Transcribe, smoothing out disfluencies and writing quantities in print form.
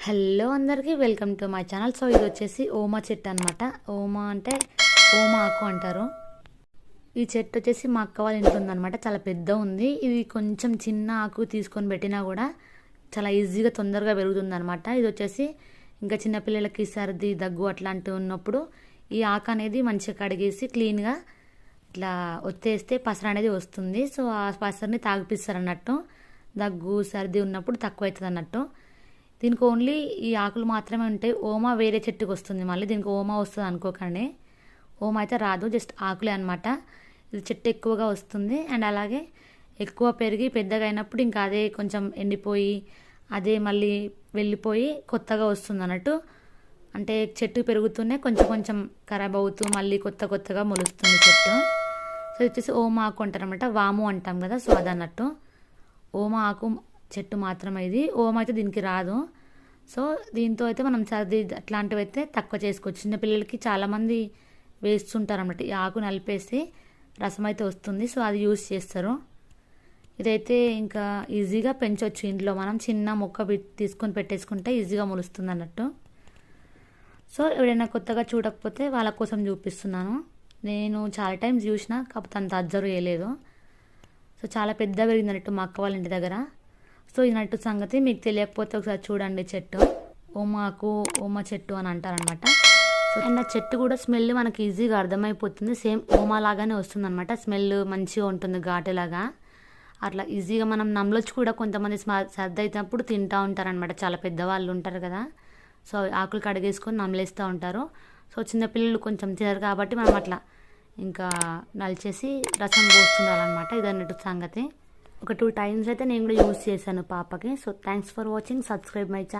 Hello అందరికీ welcome to my channel. So ఇది వచ్చేసి ఓమా చెట్టు అనమాట. ఓమా అంటే ఓమా ఆకు అంటారు. ఈ చెట్టు వచ్చేసి మా అక్క వాళ్ళ ఇంట్లో ఉందన్నమాట. చాలా పెద్ద ఉంది. ఇది కొంచెం చిన్న ఆకు తీసుకొని పెట్టినా కూడా చాలా ఈజీగా తొందరగా పెరుగుతుంది అనమాట. ఇది వచ్చేసి ఇంకా చిన్నపిల్లలకి సర్ది దగ్గు అట్లాంటివి ఉన్నప్పుడు ఈ ఆకు అనేది మంచిగా కడిగేసి క్లీన్గా ఇట్లా ఒత్తేస్తే పసర అనేది వస్తుంది. సో ఆ పసరని తాగిపిస్తారు అన్నట్టు. దగ్గు సర్ది ఉన్నప్పుడు తక్కువ అవుతుంది అన్నట్టు. దీనికి ఓన్లీ ఈ ఆకులు మాత్రమే ఉంటాయి. ఓమా వేరే చెట్టుకు వస్తుంది. మళ్ళీ దీనికి ఓమా వస్తుంది అనుకోకండి. ఓమా అయితే రాదు, జస్ట్ ఆకులే అనమాట. ఇది చెట్టు ఎక్కువగా వస్తుంది అండ్ అలాగే ఎక్కువ పెరిగి పెద్దగా అయినప్పుడు ఇంకా అదే కొంచెం ఎండిపోయి అదే మళ్ళీ వెళ్ళిపోయి కొత్తగా వస్తుంది అన్నట్టు. అంటే చెట్టు పెరుగుతూనే కొంచెం కొంచెం ఖరాబ్ అవుతూ మళ్ళీ కొత్తగా మొలుస్తుంది చెట్టు. సో ఇది వచ్చేసి ఓమా ఆకు అంటారు అనమాట. వాము అంటాం కదా, సో అదన్నట్టు. ఓమా ఆకు చెట్టు మాత్రమే ఇది. ఓమ అయితే దీనికి రాదు. సో దీంతో అయితే మనం సర్ది అట్లాంటివి అయితే తక్కువ చేసుకోవచ్చు. చిన్నపిల్లలకి చాలామంది వేస్తుంటారు అన్నమాట. ఈ ఆకు నలిపేసి రసం అయితే వస్తుంది. సో అది యూజ్ చేస్తారు. ఇదైతే ఇంకా ఈజీగా పెంచవచ్చు ఇంట్లో. మనం చిన్న మొక్క తీసుకొని పెట్టేసుకుంటే ఈజీగా మొలుస్తుంది అన్నట్టు. సో ఎవరైనా కొత్తగా చూడకపోతే వాళ్ళ కోసం చూపిస్తున్నాను. నేను చాలా టైమ్స్ చూసిన, కాకపోతే అంత అబ్జర్వ్ చేయలేదు. సో చాలా పెద్ద పెరిగింది అన్నట్టు మా అక్క వాళ్ళ ఇంటి దగ్గర. సో ఈ నట్టు సంగతి మీకు తెలియకపోతే ఒకసారి చూడండి. చెట్టు ఓమాకు ఓమా చెట్టు అని అంటారనమాట. సో అండ్ ఆ చెట్టు కూడా స్మెల్ మనకి ఈజీగా అర్థమైపోతుంది. సేమ్ ఓమా లాగానే వస్తుంది అనమాట. స్మెల్ మంచిగా ఉంటుంది, ఘాటులాగా. అట్లా ఈజీగా మనం నమ్మలొచ్చు కూడా. కొంతమంది సర్ది అయినప్పుడు తింటూ ఉంటారనమాట. చాలా పెద్దవాళ్ళు ఉంటారు కదా, సో ఆకులు కడిగేసుకొని నమలేస్తూ ఉంటారు. సో చిన్నపిల్లలు కొంచెం తినరు కాబట్టి మనం అట్లా ఇంకా నలిచేసి రసం పోస్తుండాలన్నమాట. ఇది అన్నట్టు సంగతి. ఒక 2 times అయితే నేను కూడా యూజ్ చేశాను పాపకి. So thanks for watching. Subscribe my channel.